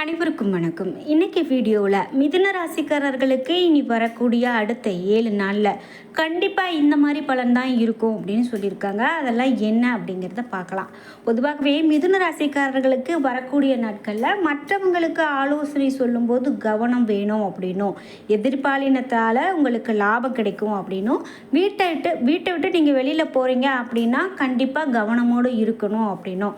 அனைவருக்கும் வணக்கம். இன்னைக்கு வீடியோவில் மிதுன ராசிக்காரர்களுக்கு இனி வரக்கூடிய அடுத்த 7 நாளில் கண்டிப்பாக இந்த மாதிரி பலன் தான் இருக்கும் அப்படின்னு சொல்லியிருக்காங்க. அதெல்லாம் என்ன அப்படிங்கிறத பார்க்கலாம். பொதுவாகவே மிதுன ராசிக்காரர்களுக்கு வரக்கூடிய நாட்களில் மற்றவங்களுக்கு ஆலோசனை சொல்லும்போது கவனம் வேணும் அப்படின்னும், எதிர்பாலினத்தால் உங்களுக்கு லாபம் கிடைக்கும் அப்படின்னும், வீட்டை விட்டு நீங்கள் வெளியில் போகிறீங்க அப்படின்னா கண்டிப்பாக கவனமோடு இருக்கணும் அப்படின்னும்,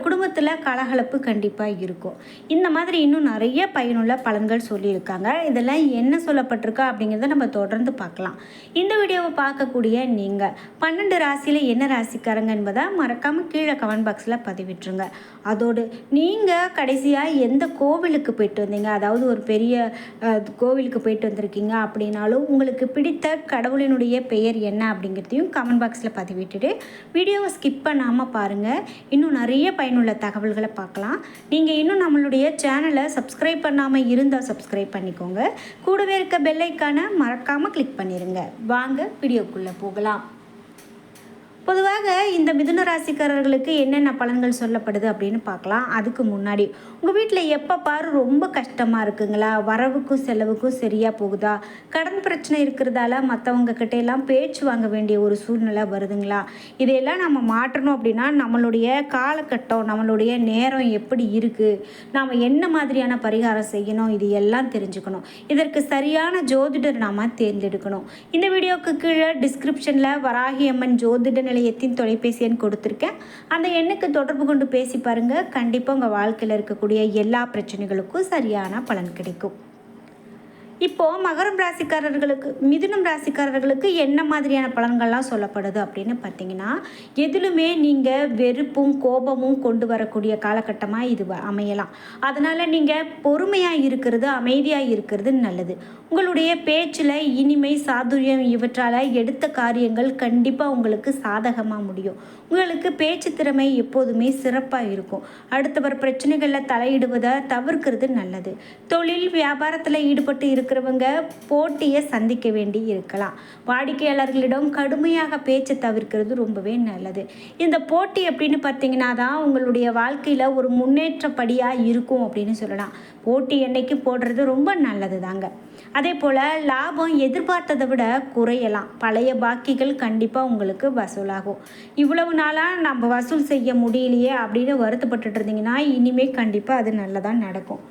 குடும்பத்தில் கலகலப்பு கண்டிப்பாக இருக்கும். இந்த மாதிரி இன்னும் நிறைய பயனுள்ள பலன்கள் சொல்லியிருக்காங்க. இதெல்லாம் என்ன சொல்லப்பட்டிருக்கா அப்படிங்கிறத நம்ம தொடர்ந்து பார்க்கலாம். இந்த வீடியோவை பார்க்கக்கூடிய நீங்கள் 12 ராசியில் என்ன ராசிக்காரங்க என்பதை மறக்காமல் கீழே கமெண்ட் பாக்ஸில் பதிவிட்டுருங்க. அதோடு நீங்கள் கடைசியாக எந்த கோவிலுக்கு போயிட்டு வந்தீங்க, அதாவது ஒரு பெரிய கோவிலுக்கு போயிட்டு வந்திருக்கீங்க அப்படின்னாலும் உங்களுக்கு பிடித்த கடவுளினுடைய பெயர் என்ன அப்படிங்கிறதையும் கமெண்ட் பாக்ஸில் பதிவிட்டுட்டு வீடியோவை ஸ்கிப் பண்ணாமல் பாருங்கள். இன்னும் நிறைய பயனுள்ள தகவல்களை பார்க்கலாம். நீங்கள் இன்னும் நம்மளுடைய சேனலை சப்ஸ்கிரைப் பண்ணாமல் இருந்தால் சப்ஸ்கிரைப் பண்ணிக்கோங்க. கூடவே இருக்க பெல் ஐக்கானை மறக்காமல் கிளிக் பண்ணிடுங்க. வாங்க வீடியோக்குள்ளே போகலாம். பொதுவாக இந்த மிதுன ராசிக்காரர்களுக்கு என்னென்ன பலன்கள் சொல்லப்படுது அப்படின்னு பார்க்கலாம். அதுக்கு முன்னாடி உங்கள் வீட்டில் எப்போ பாரு ரொம்ப கஷ்டமாக இருக்குங்களா, வரவுக்கும் செலவுக்கும் சரியாக போகுதா, கடன் பிரச்சனை இருக்கிறதால மற்றவங்க கிட்டையெல்லாம் பேச்சு வாங்க வேண்டிய ஒரு சூழ்நிலை வருதுங்களா, இதையெல்லாம் நம்ம மாற்றணும் அப்படின்னா நம்மளுடைய காலகட்டம், நம்மளுடைய நேரம் எப்படி இருக்குது, நாம் என்ன மாதிரியான பரிகாரம் செய்யணும், இது எல்லாம் தெரிஞ்சுக்கணும். இதற்கு சரியான ஜோதிடர் நாம் தேர்ந்தெடுக்கணும். இந்த வீடியோவுக்கு கீழே டிஸ்கிரிப்ஷனில் வராகி அம்மன் ஜோதிட நிலையத்தின் தொலைபேசி எண் கொடுத்துருக்கேன். அந்த எண்ணுக்கு தொடர்பு கொண்டு பேசி பாருங்கள். கண்டிப்பாக உங்கள் வாழ்க்கையில் இருக்கக்கூடிய எல்லா பிரச்சனைகளுக்கும் சரியான பலன் கிடைக்கும். இப்போது மகரம் ராசிக்காரர்களுக்கு, மிதுனம் ராசிக்காரர்களுக்கு என்ன மாதிரியான பலன்கள்லாம் சொல்லப்படுது அப்படின்னு பார்த்தீங்கன்னா, எதிலுமே நீங்கள் வெறுப்பும் கோபமும் கொண்டு வரக்கூடிய காலகட்டமாக இது அமையலாம். அதனால் நீங்கள் பொறுமையாக இருக்கிறது, அமைதியாக இருக்கிறது நல்லது. உங்களுடைய பேச்சில் இனிமை, சாதுரியம் இவற்றால் எடுத்த காரியங்கள் கண்டிப்பாக உங்களுக்கு சாதகமாக முடியும். உங்களுக்கு பேச்சு திறமை எப்போதுமே சிறப்பாக இருக்கும். அடுத்தவர் பிரச்சனைகளில் தலையிடுவதை தவிர்க்கிறது நல்லது. தொழில் வியாபாரத்தில் ஈடுபட்டு இருக்கிறவங்க போட்டியை சந்திக்க வேண்டி இருக்கலாம். வாடிக்கையாளர்களிடம் கடுமையாக பேச்சை தவிர்க்கிறது ரொம்பவே நல்லது. இந்த போட்டி அப்படின்னு பார்த்தீங்கன்னா தான் உங்களுடைய வாழ்க்கையில் ஒரு முன்னேற்றப்படியாக இருக்கும் அப்படின்னு சொல்லலாம். போட்டி என்னைக்கு போடுறது ரொம்ப நல்லது தாங்க. அதே போல் லாபம் எதிர்பார்த்ததை விட குறையலாம். பழைய பாக்கிகள் கண்டிப்பாக உங்களுக்கு வசூலாகும். இவ்வளவு நாளாக நம்ம வசூல் செய்ய முடியலையே அப்படின்னு வருத்தப்பட்டு இருந்தீங்கன்னா இனிமேல் கண்டிப்பாக அது நல்லதாக நடக்கும்.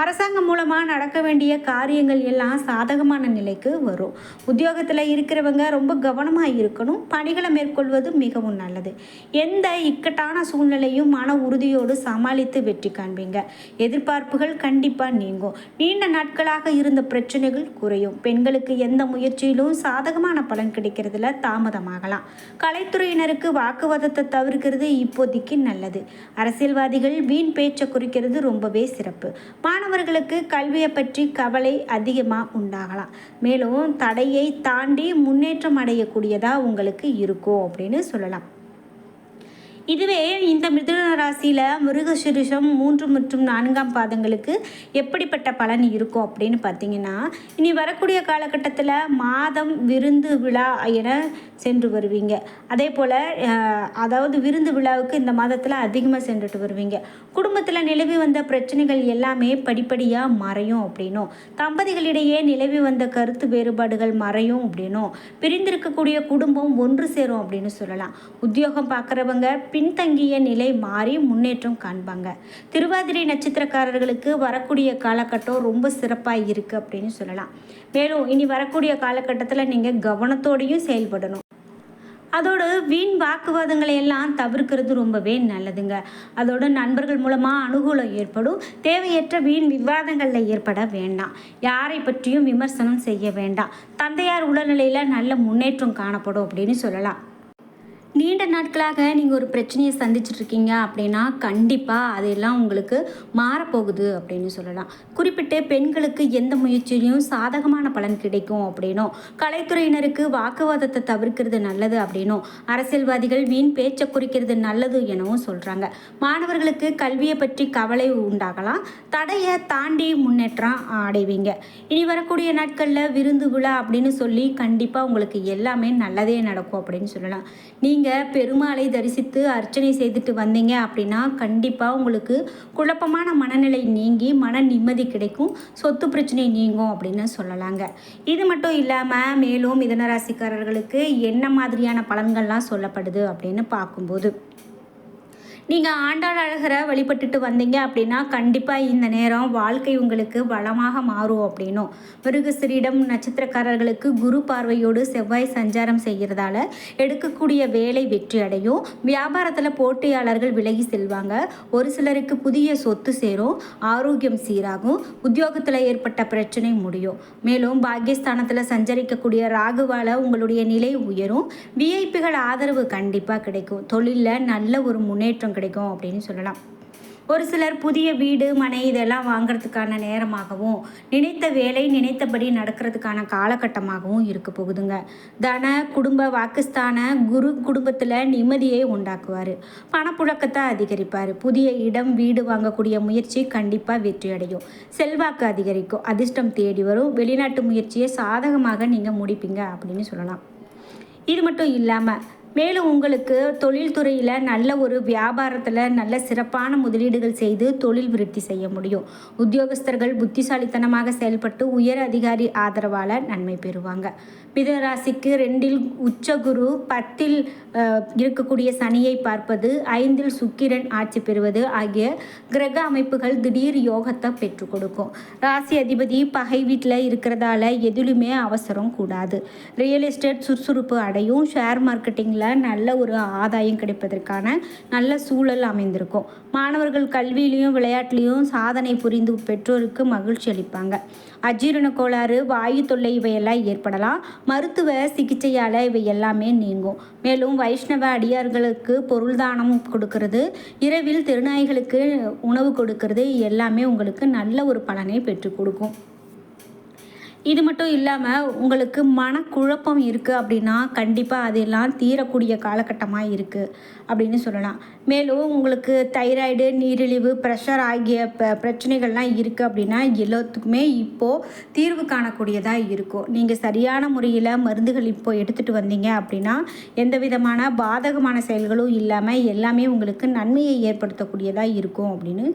அரசாங்கம் மூலமாக நடக்க வேண்டிய காரியங்கள் எல்லாம் சாதகமான நிலைக்கு வரும். உத்தியோகத்தில் இருக்கிறவங்க ரொம்ப கவனமாக இருக்கணும். பணிகளை மேற்கொள்வது மிகவும் நல்லது. எந்த இக்கட்டான சூழ்நிலையும் மன உறுதியோடு சமாளித்து வெற்றி காண்பீங்க. எதிர்பார்ப்புகள் கண்டிப்பாக நீங்கும். நீண்ட நாட்களாக இருந்த பிரச்சனைகள் குறையும். பெண்களுக்கு எந்த முயற்சியிலும் சாதகமான பலன் கிடைக்கிறதுல தாமதமாகலாம். கலைத்துறையினருக்கு வாக்குவாதத்தை தவிர்க்கிறது இப்போதைக்கு நல்லது. அரசியல்வாதிகள் வீண் பேச்சை குறிக்கிறது ரொம்பவே சிறப்பு. மாணவர்களுக்கு கல்வியை பற்றி கவலை அதிகமாக உண்டாகலாம். மேலும் தடையை தாண்டி முன்னேற்றம் அடையக்கூடியதாக உங்களுக்கு இருக்கும் அப்படின்னு சொல்லலாம். இதுவே இந்த மிதுன ராசியில் மிருகசீரிஷம் 3 மற்றும் 4ஆம் பாதங்களுக்கு எப்படிப்பட்ட பலன் இருக்கும் அப்படின்னு பார்த்தீங்கன்னா, இனி வரக்கூடிய காலகட்டத்தில் மாதம் விருந்து விழா என சென்று வருவீங்க. அதே போல் அதாவது விருந்து விழாவுக்கு இந்த மாதத்தில் அதிகமாக சென்றுட்டு வருவீங்க. குடும்பத்தில் நிலவி வந்த பிரச்சனைகள் எல்லாமே படிப்படியாக மறையும் அப்படின்னும், தம்பதிகளிடையே நிலவி வந்த கருத்து வேறுபாடுகள் மறையும் அப்படின்னும், பிரிந்திருக்கக்கூடிய குடும்பம் ஒன்று சேரும் அப்படின்னு சொல்லலாம். உத்தியோகம் பார்க்குறவங்க பின்தங்கிய நிலை மாறி முன்னேற்றம் காண்பாங்க. திருவாதிரை நட்சத்திரக்காரர்களுக்கு வரக்கூடிய காலகட்டம் ரொம்ப சிறப்பாக இருக்குது அப்படின்னு சொல்லலாம். மேலும் இனி வரக்கூடிய காலகட்டத்தில் நீங்கள் கவனத்தோடையும் செயல்படணும். அதோடு வீண் வாக்குவாதங்களை எல்லாம் தவிர்க்கிறது ரொம்பவே நல்லதுங்க. அதோட நண்பர்கள் மூலமாக அனுகூலம் ஏற்படும். தேவையற்ற வீண் விவாதங்களில் ஏற்பட வேண்டாம். யாரை பற்றியும் விமர்சனம் செய்ய வேண்டாம். தந்தையார் உடல்நிலையில் நல்ல முன்னேற்றம் காணப்படும் அப்படின்னு சொல்லலாம். நீண்ட நாட்களாக நீங்கள் ஒரு பிரச்சனையை சந்திச்சிட்ருக்கீங்க அப்படின்னா கண்டிப்பாக அதெல்லாம் உங்களுக்கு மாறப்போகுது அப்படின்னு சொல்லலாம். குறிப்பிட்டு பெண்களுக்கு எந்த முயற்சியிலையும் சாதகமான பலன் கிடைக்கும் அப்படின்னும், கலைத்துறையினருக்கு வாக்குவாதத்தை தவிர்க்கிறது நல்லது அப்படின்னும், அரசியல்வாதிகள் வீண் பேச்சை குறிக்கிறது நல்லது எனவும் சொல்கிறாங்க. மாணவர்களுக்கு கல்வியை பற்றி கவலை உண்டாகலாம். தடையை தாண்டி முன்னேற்றம் அடைவீங்க. இனி வரக்கூடிய நாட்களில் விருந்து விழா அப்படின்னு சொல்லி கண்டிப்பாக உங்களுக்கு எல்லாமே நல்லதே நடக்கும் அப்படின்னு சொல்லலாம். நீங்கள் நீங்கள் பெருமாளை தரிசித்து அர்ச்சனை செய்துட்டு வந்தீங்க அப்படின்னா கண்டிப்பாக உங்களுக்கு குழப்பமான மனநிலை நீங்கி மன நிம்மதி கிடைக்கும், சொத்து பிரச்சனை நீங்கும் அப்படின்னு சொல்லலாங்க. இது மட்டும் இல்லாமல் மேலும் மிதுனராசிக்காரர்களுக்கு என்ன மாதிரியான பலன்கள்லாம் சொல்லப்படுது அப்படின்னு பார்க்கும்போது, நீங்கள் ஆண்டாள் அழகரை வழிபட்டுட்டு வந்தீங்க அப்படின்னா கண்டிப்பாக இந்த நேரம் வாழ்க்கை உங்களுக்கு வளமாக மாறும் அப்படின்னும். மிருகசிரிடம் நட்சத்திரக்காரர்களுக்கு குரு பார்வையோடு செவ்வாய் சஞ்சாரம் செய்கிறதால எடுக்கக்கூடிய வேலை வெற்றி அடையும். வியாபாரத்தில் போட்டியாளர்கள் விலகி செல்வாங்க. ஒரு சிலருக்கு புதிய சொத்து சேரும், ஆரோக்கியம் சீராகும், உத்தியோகத்தில் ஏற்பட்ட பிரச்சனை முடியும். மேலும் பாக்கியஸ்தானத்தில் சஞ்சரிக்கக்கூடிய ராகுவால் உங்களுடைய நிலை உயரும். விஐபிகள் ஆதரவு கண்டிப்பாக கிடைக்கும். தொழிலில் நல்ல ஒரு முன்னேற்றம் கிடைக்கும் அப்படின்னு சொல்லலாம். ஒரு சிலர் புதிய வீடு மனை இதெல்லாம் வாங்கிறதுக்கான நேரமாகவும், நினைத்த வேலை நினைத்தபடி நடக்கிறதுக்கான காலகட்டமாகவும் இருக்க போகுதுங்க. தன குடும்ப வாக்குஸ்தான குரு குடும்பத்தில் நிம்மதியை உண்டாக்குவார், பணப்புழக்கத்தை அதிகரிப்பார். புதிய இடம் வீடு வாங்கக்கூடிய முயற்சி கண்டிப்பாக வெற்றி அடையும். செல்வாக்கு அதிகரிக்கும், அதிர்ஷ்டம் தேடி வரும். வெளிநாட்டு முயற்சியை சாதகமாக நீங்கள் முடிப்பீங்க அப்படின்னு சொல்லலாம். இது மட்டும் இல்லாமல் மேலும் உங்களுக்கு தொழில்துறையில் நல்ல ஒரு வியாபாரத்தில் நல்ல சிறப்பான முதலீடுகள் செய்து தொழில் விருத்தி செய்ய முடியும். உத்தியோகஸ்தர்கள் புத்திசாலித்தனமாக செயல்பட்டு உயர் அதிகாரி ஆதரவால் நன்மை பெறுவாங்க. மிதுனராசிக்கு 2இல் உச்சகுரு, 10இல் இருக்கக்கூடிய சனியை பார்ப்பது, 5இல் சுக்கிரன் ஆட்சி பெறுவது ஆகிய கிரக அமைப்புகள் திடீர் யோகத்தை பெற்றுக் கொடுக்கும். ராசி அதிபதி பகை வீட்டில் இருக்கிறதால எதிலுமே அவசரம் கூடாது. ரியல் எஸ்டேட் சுறுசுறுப்பு அடையும். ஷேர் மார்க்கெட்டிங்கில் நல்ல ஒரு ஆதாயம் கிடைப்பதற்கான நல்ல சூழல் அமைந்திருக்கும். மாணவர்கள் கல்வியிலையும் விளையாட்டுலையும் சாதனை புரிந்து பெற்றோருக்கு மகிழ்ச்சி அளிப்பாங்க. அஜீரண கோளாறு, வாயு தொல்லை இவையெல்லாம் ஏற்படலாம். மருத்துவ சிகிச்சையால் இவை எல்லாமே நீங்கும். மேலும் வைஷ்ணவ அடியார்களுக்கு பொருள் தானம் கொடுக்கறது, இரவில் திருநாய்களுக்கு உணவு கொடுக்கறது எல்லாமே உங்களுக்கு நல்ல ஒரு பலனை பெற்றுக் கொடுக்கும். இது மட்டும் இல்லாமல் உங்களுக்கு மனக்குழப்பம் இருக்குது அப்படின்னா கண்டிப்பாக அதெல்லாம் தீரக்கூடிய காலகட்டமாக இருக்குது அப்படின்னு சொல்லலாம். மேலும் உங்களுக்கு தைராய்டு, நீரிழிவு, ப்ரெஷர் ஆகிய பிரச்சனைகள்லாம் இருக்குது அப்படின்னா எல்லாத்துக்குமே இப்போது தீர்வு காணக்கூடியதாக இருக்கும். நீங்கள் சரியான முறையில் மருந்துகள் இப்போது எடுத்துகிட்டு வந்தீங்க அப்படின்னா எந்த விதமான பாதகமான செயல்களும் இல்லாமல் எல்லாமே உங்களுக்கு நன்மையை ஏற்படுத்தக்கூடியதாக இருக்கும் அப்படின்னு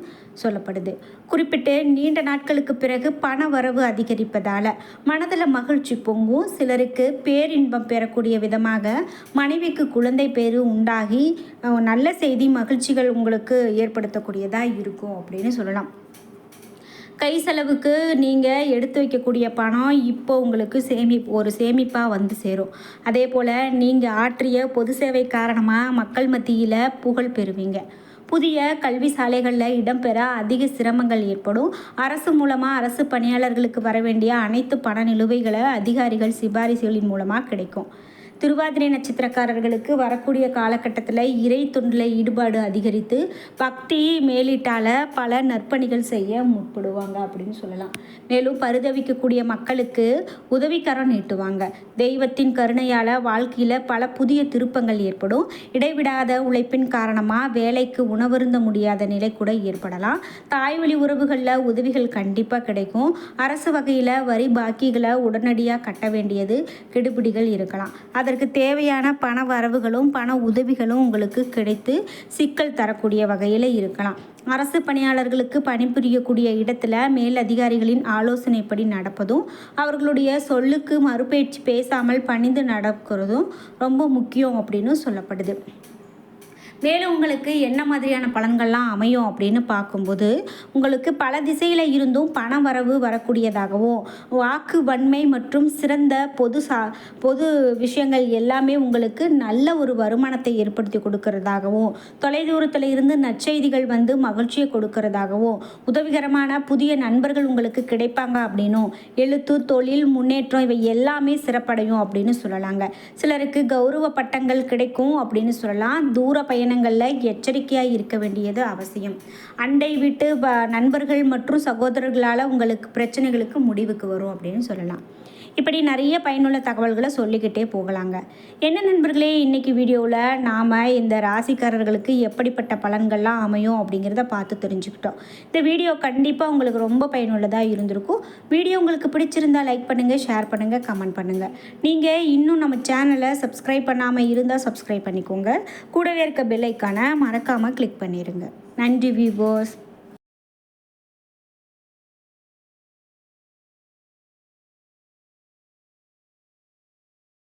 சொல்லப்படுது. குறிப்பிட்டு நீண்ட நாட்களுக்கு பிறகு பண வரவு அதிகரிப்பதால் மனதில் மகிழ்ச்சி பொங்கும். சிலருக்கு பேரின்பம் பெறக்கூடிய விதமாக மனைவிக்கு குழந்தை பேரு உண்டாகி நல்ல செய்தி மகிழ்ச்சிகள் உங்களுக்கு ஏற்படுத்தக்கூடியதாக இருக்கும் அப்படின்னு சொல்லலாம். கை செலவுக்கு நீங்கள் எடுத்து வைக்கக்கூடிய பணம் இப்போ உங்களுக்கு ஒரு சேமிப்பாக வந்து சேரும். அதே போல் நீங்கள் ஆற்றிய பொது சேவை காரணமாக மக்கள் மத்தியில் புகழ் பெறுவீங்க. புதிய கல்வி சாலைகளில் இடம்பெற அதிக சிரமங்கள் ஏற்படும். அரசு மூலமாக அரசு பணியாளர்களுக்கு வர வேண்டிய அனைத்து பண நிலுவைகளை அதிகாரிகள் சிபாரிசுகளின் மூலமாக கிடைக்கும். திருவாதிரை நட்சத்திரக்காரர்களுக்கு வரக்கூடிய காலகட்டத்தில் இறை தொண்டில் ஈடுபாடு அதிகரித்து பக்தி மேலிட்டால் பல நற்பணிகள் செய்ய முற்படுவாங்க அப்படின்னு சொல்லலாம். மேலும் பரிதவிக்கக்கூடிய மக்களுக்கு உதவிக்கரம் நீட்டுவாங்க. தெய்வத்தின் கருணையால் வாழ்க்கையில் பல புதிய திருப்பங்கள் ஏற்படும். இடைவிடாத உழைப்பின் காரணமாக வேலைக்கு உணவருந்த முடியாத நிலை கூட ஏற்படலாம். தாய்வழி உறவுகளில் உதவிகள் கண்டிப்பாக கிடைக்கும். அரசு வகையில் வரி பாக்கிகளை உடனடியாக கட்ட வேண்டியது கெடுபிடிகள் இருக்கலாம். அதற்கு தேவையான பண வரவுகளும் பண உதவிகளும் உங்களுக்கு கிடைத்து சிக்கல் தரக்கூடிய வகையில் இருக்கலாம். அரசு பணியாளர்களுக்கு பணிபுரியக்கூடிய இடத்துல மேல் அதிகாரிகளின் ஆலோசனைப்படி நடப்பதும் அவர்களுடைய சொல்லுக்கு மறுபேச்சு பேசாமல் பணிந்து நடக்கிறதும் ரொம்ப முக்கியம் அப்படின்னு சொல்லப்படுது. மேலும் உங்களுக்கு என்ன மாதிரியான பலன்கள்லாம் அமையும் அப்படின்னு பார்க்கும்போது, உங்களுக்கு பல திசையில் இருந்தும் பண வரவு வரக்கூடியதாகவும், வாக்கு வன்மை மற்றும் சிறந்த பொது விஷயங்கள் எல்லாமே உங்களுக்கு நல்ல ஒரு வருமானத்தை ஏற்படுத்தி கொடுக்கறதாகவும், தொலைதூரத்தில் இருந்து நற்செய்திகள் வந்து மகிழ்ச்சியை கொடுக்கறதாகவும், உதவிகரமான புதிய நண்பர்கள் உங்களுக்கு கிடைப்பாங்க அப்படின்னும், எழுத்து தொழில் முன்னேற்றம் இவை எல்லாமே சிறப்படையும் அப்படின்னு சொல்லலாங்க. சிலருக்கு கௌரவ பட்டங்கள் கிடைக்கும் அப்படின்னு சொல்லலாம். தூர பயணங்களில் எச்சரிக்கையாக இருக்க வேண்டியது அவசியம். அண்டை வீட்டு நண்பர்கள் மற்றும் சகோதரர்களால் உங்களுக்கு பிரச்சனைகளுக்கு முடிவுக்கு வரும் அப்படின்னு சொல்லலாம். இப்படி நிறைய பயனுள்ள தகவல்களை சொல்லிக்கிட்டே போகலாங்க. என்ன நண்பர்களே, இன்றைக்கி வீடியோவில் நாம் இந்த ராசிக்காரர்களுக்கு எப்படிப்பட்ட பலன்கள்லாம் அமையும் அப்படிங்கிறத பார்த்து தெரிஞ்சுக்கிட்டோம். இந்த வீடியோ கண்டிப்பாக உங்களுக்கு ரொம்ப பயனுள்ளதாக இருந்திருக்கும். வீடியோ உங்களுக்கு பிடிச்சிருந்தால் லைக் பண்ணுங்கள், ஷேர் பண்ணுங்கள், கமெண்ட் பண்ணுங்கள். நீங்கள் இன்னும் நம்ம சேனலை சப்ஸ்கிரைப் பண்ணாமல் இருந்தால் சப்ஸ்கிரைப் பண்ணிக்கோங்க. கூடவே இருக்க பெல் ஐக்கானை மறக்காமல் கிளிக் பண்ணிடுங்க. நன்றி வியூவர்ஸ்.